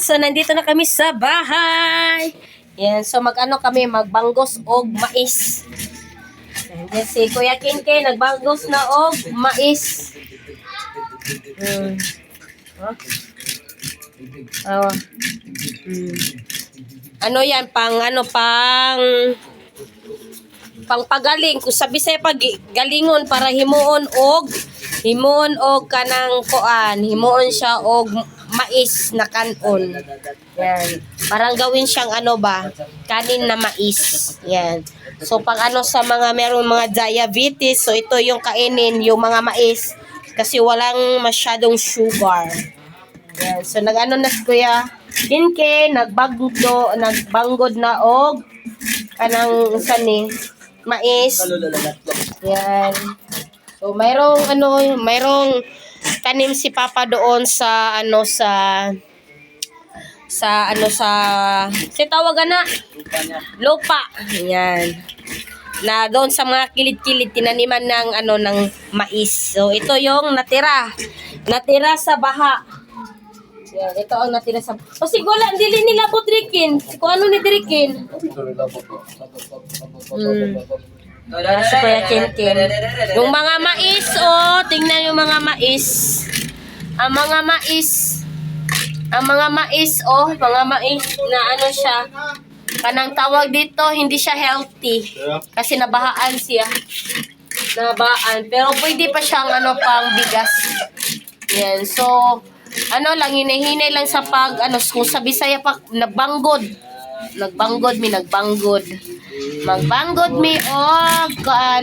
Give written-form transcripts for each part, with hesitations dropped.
So, nandito na kami sa bahay. Yan. So, mag-ano kami, magbanggos og mais. Yan si Kuya Kinke, nagbanggos na og mais. Ano yan, pangpagaling. Kung sa Bisaya pag galingon para himuon og kanang kuan, himuon siya og mais na kanon. Yan. Parang gawin siyang kanin na mais. Yan. So pang sa mga merong mga diabetes, so ito yung kainin, yung mga mais kasi walang masyadong sugar. Yan. So nag-ano na si Kuya Kinke, nagbanggod na og kanang mais. Yan. So mayroong tanim si Papa doon sa tawagan na lupa. Yan. Na doon sa mga kilid-kilid tinaniman ng mais. So ito yung natira sa baha. Yan, ito ang natira sa... O sigula, dili nila po trikin. Kung ano ni trikin. Sa Kuya Kinkin. Yung mga mais, tingnan yung mga mais. Ang mga mais na siya. Kanang tawag dito, hindi siya healthy. Kasi nabahaan siya. Pero pwede pa siyang pang bigas. Yan, so... hinay-hinay lang sa kung sa Bisaya pa, nagbanggod mi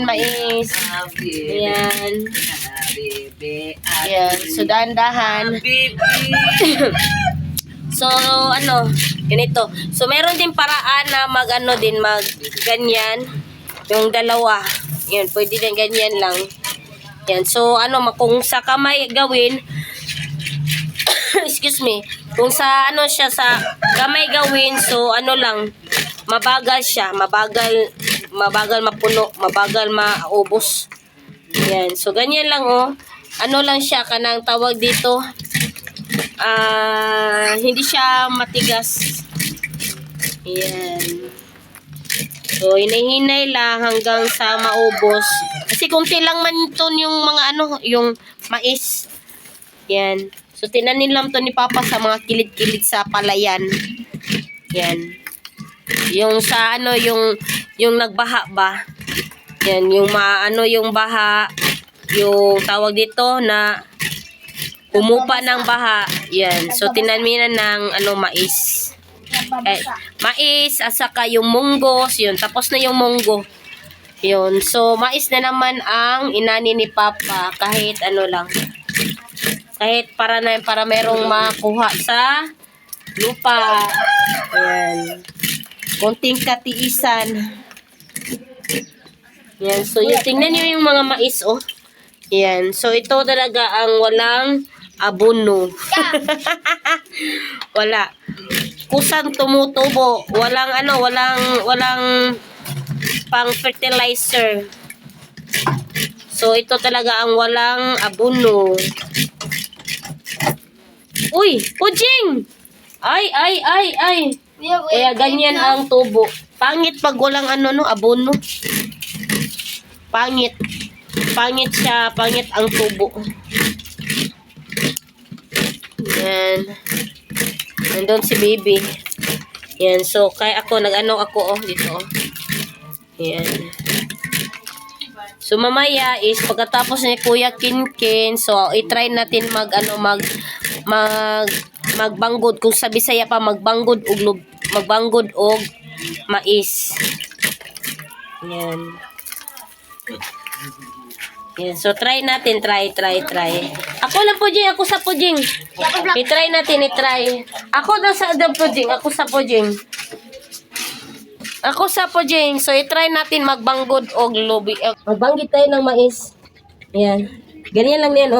mais. Ayan. Yan, so dahan-dahan. So, ganito. So, meron din paraan na ganyan, yung dalawa. Yan, pwede din ganyan lang. Yan, so, kung sa kamay gawin, excuse me, kung sa sa kamay gawin, so mabagal siya, mabagal mapuno, mabagal maubos. Yan, so ganyan lang lang siya, kanang tawag dito, hindi siya matigas. Yan. So hinay-hinay lang hanggang sa maubos. Kasi kunti lang man ito yung mga yung mais. Yan. So, tinanim lang to ni Papa sa mga kilid-kilid sa palayan. Yan. Yung sa yung nagbaha ba? Yan, yung yung baha, yung tawag dito na humupa ng baha. Yan. So, tinaniman ng mais. Mais, at saka yung munggos, yun. Tapos na yung munggo. Yun. So, mais na naman ang inani ni Papa kahit lang. Kahit para merong makuha sa lupa. Ayan. Konting katiisan. Ayan. So, tingnan nyo yung mga mais, Ayan. So, ito talaga ang walang abono. Wala. Kusang tumutubo. Walang pang fertilizer. So, ito talaga ang walang abono. Uy, Pujing! Ay. Kaya ganyan ang tubo. Pangit pag walang abono. Pangit. Pangit siya, pangit ang tubo. Yan. Nandun si baby. Yan, so kaya ako, dito. Yan. So mamaya is pagkatapos ni Kuya Kinkin, so i-try natin magbanggod. Kung sa Bisaya pa, magbanggod og mais. Yan. Yan. So try natin, try. Ako lang Pujing, ako sa Pujing. I-try natin, Ako daw sa Pujing, ako sa Pujing. So i-try natin magbanggod og lubi. Magbanggit tayo ng mais. Yan. Ganyan lang yan,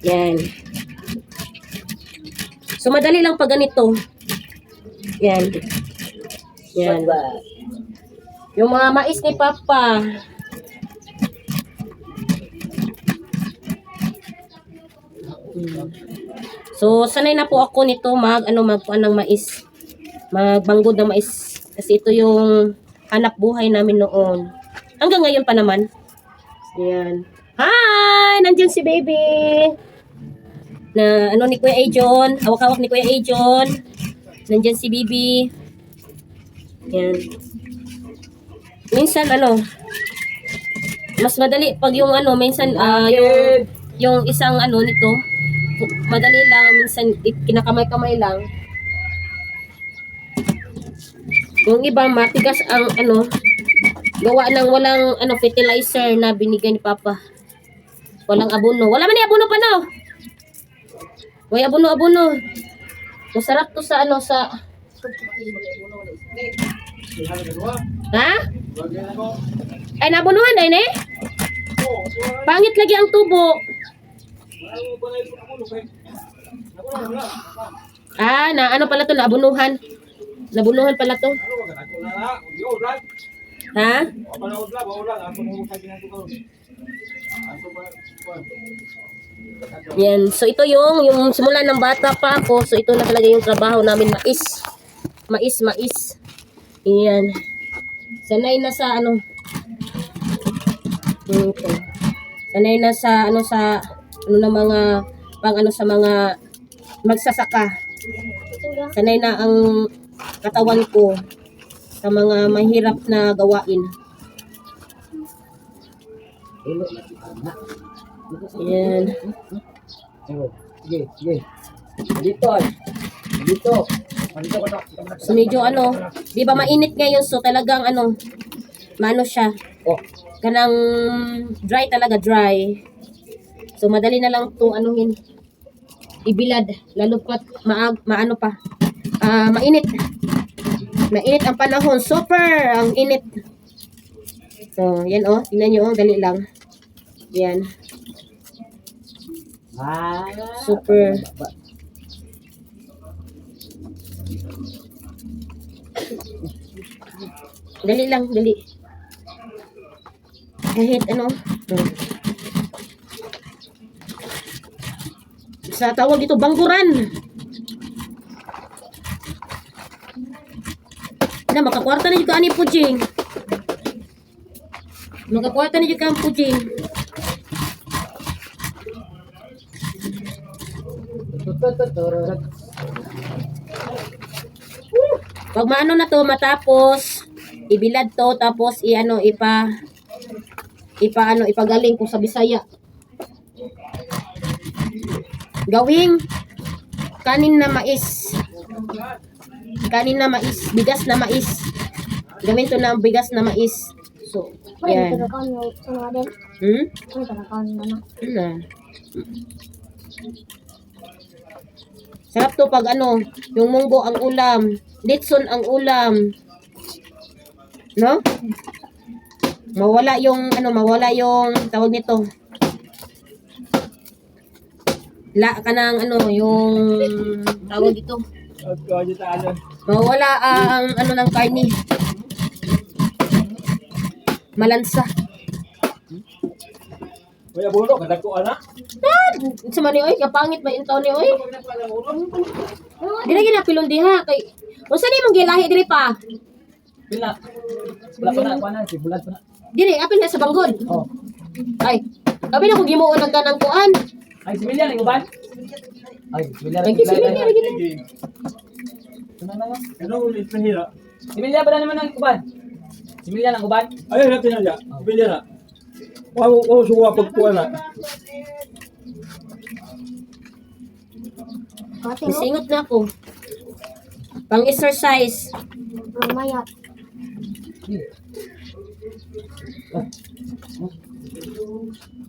Yan. So, madali lang pag ganito. Yan. Yung mga mais ni Papa. So, sanay na po ako nito magpuan ng mais. Magbanggod ng mais. Kasi ito yung hanap buhay namin noon. Hanggang ngayon pa naman. Ayan. Hi! Nandiyan si baby! Na ni Kuya Ajon. Hawak-hawak ni Kuya Ajon. Nandiyan si baby. Ayan. Minsan mas madali pag yung minsan yung isang nito, madali lang, minsan kinakamay-kamay lang. Yung iba matigas ang gawa ng walang fertilizer na binigay ni Papa. Walang abono. Wala man ni abono pa no. Way abono. Masarap to sa sa Ha? Ay nabunuhan dai ne? Pangit lagi ang tubo. Pala to, nabunuhan. Nabunuhan pala to. Ha? Yan. So ito yung simula ng bata pa ako. So ito na talaga yung trabaho namin, mais. Yan. Sanay na sa ito. Sanay na sa ng mga sa mga magsasaka. Sanay na ang katawan ko sa mga mahirap na gawain. Ayan. Sige. Dito. So medyo di ba mainit ngayon, so talagang maano siya. Oh. Kanang dry talaga, dry. So madali na lang to ibilad, lalo pat maano pa. Mainit. Mainit ang panahon, super ang init. So, yan tingnan niyo dali lang. Yan. Super. Dali lang, dali. Kahit sa tawag dito, bangguran. Makakwarta na juga ani pujing. Makakwarta na juga ang pujing. Pag maano na to, matapos ibilad to, tapos ipagaling ko sa Bisaya. Gawing kanin na mais. Bigas na mais. Gawin to na bigas na mais. So, yan. Sarap to pag yung munggo ang ulam, litson ang ulam. No? Mawala yung tawag nito. Yung tawag dito. Mawala ang ng karni. Malansa. Kuya Bulo, kadagko ana? Sa mani oy, kapangit ba intaw ni oy? Dili gina pilon diha kay unsa ni mong gilahi diri pa? Pila. Wala pa na si bulat pa na. Dili apil na sa banggod. Oh. Ay, abi na ko gimuon ang kanang kuan. Ay similya ning uban. Ay similya. Thank you similya lagi. Ano ulit na hira? Similya ba naman ang uban? Similya ng uban? Ay natin na. Similya na. Wow, suwa pagkuha na. Isingot na ako. Pang-exercise. Mayat.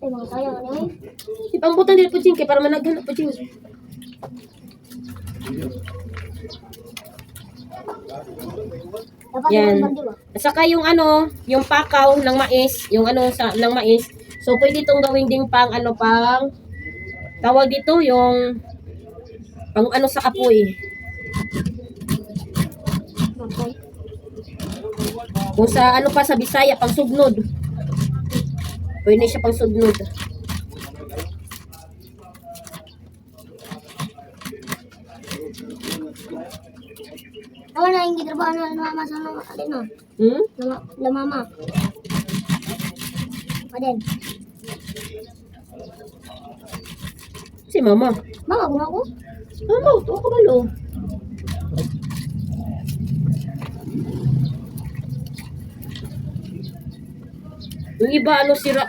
Mga sayang ano eh. Ipangbutan din po kay para managhan po ching. Yan. At saka yung yung pakaw ng mais, yung ng mais. So pwede itong gawin ding pang tawag dito yung pang sa apoy. Okay. Kung sa pa sa Bisaya pang sugnod. Pwede siya pang sugnod. Tawa na yung gitrabaho na mama sa ano, alin no? Hmm? La mama. Aden. Si mama. Mama, guna ko? Ano? Ito ako balo. Yung iba, ano, sira.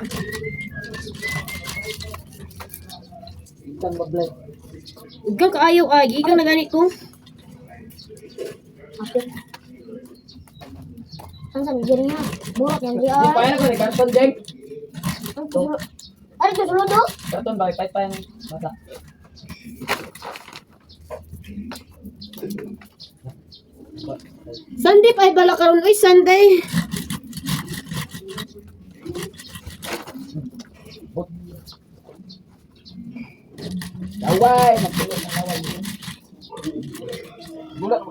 Ikan mablay. Ikaw kaayaw agi. Ikaw na ganit ko. Okay. Saan sa Nigeria niya? Burat yan, Di pa Rian. yan ako ni karton Jeng. Ay, ito sulod do? Karton ba pa yan bata. Sunday pa ay bala karon. Uy, Sunday. Laway, magtulog ng laway. Bulat.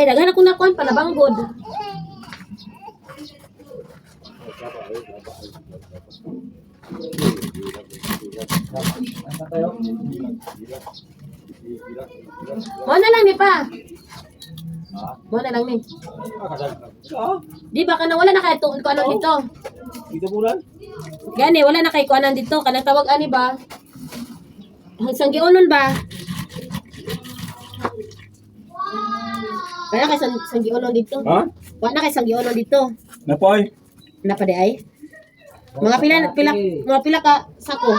Eh, daghan ako nakuan pa nabanggod. Asa tayo? Mo na lang ni pa. Mo na lang ni. Di ba kana wala na kay tuon ko ano dito. Dito bulan? Gani wala na kay kuanan dito kanang tawag ani ba? Hangsang giunon ba? Wala kay sang giunon dito. Ha? Wala kay sang giunon dito. Napoy. Napa di ay? Mga pila ka sako.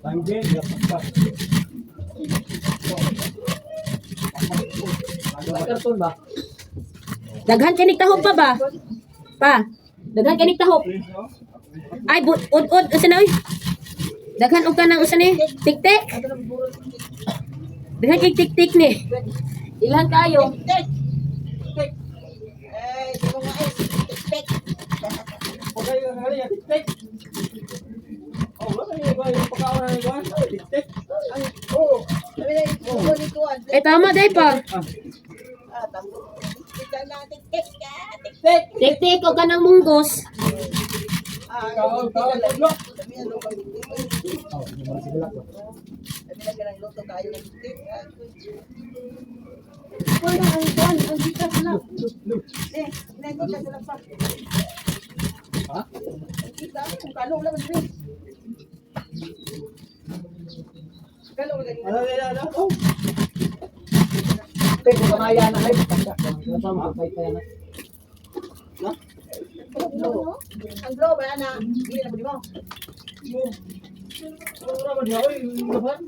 Tangge, karton ba? Daghan kay tahop pa ba? Pa. Daghan kay tahop. Ay ud usa na oy. Daghan og kanang usa ni tik-tik. Daghan kay tik-tik ni. Ilan kayo? Okay, hari ya tik. Oh, wala ni ba yung pagkaon ni Juan? Tik. Eh tama day pa. Tik-tik og kanang munggos. Kaon, lo. Wala ang kuwan, ang bitas na. Ha? Ano? Oh. Tek ko kaya na ay. Sama kay kaya na. Na? Ang globe ba na? Hindi na mo. Mo. Ora man hoy, laban.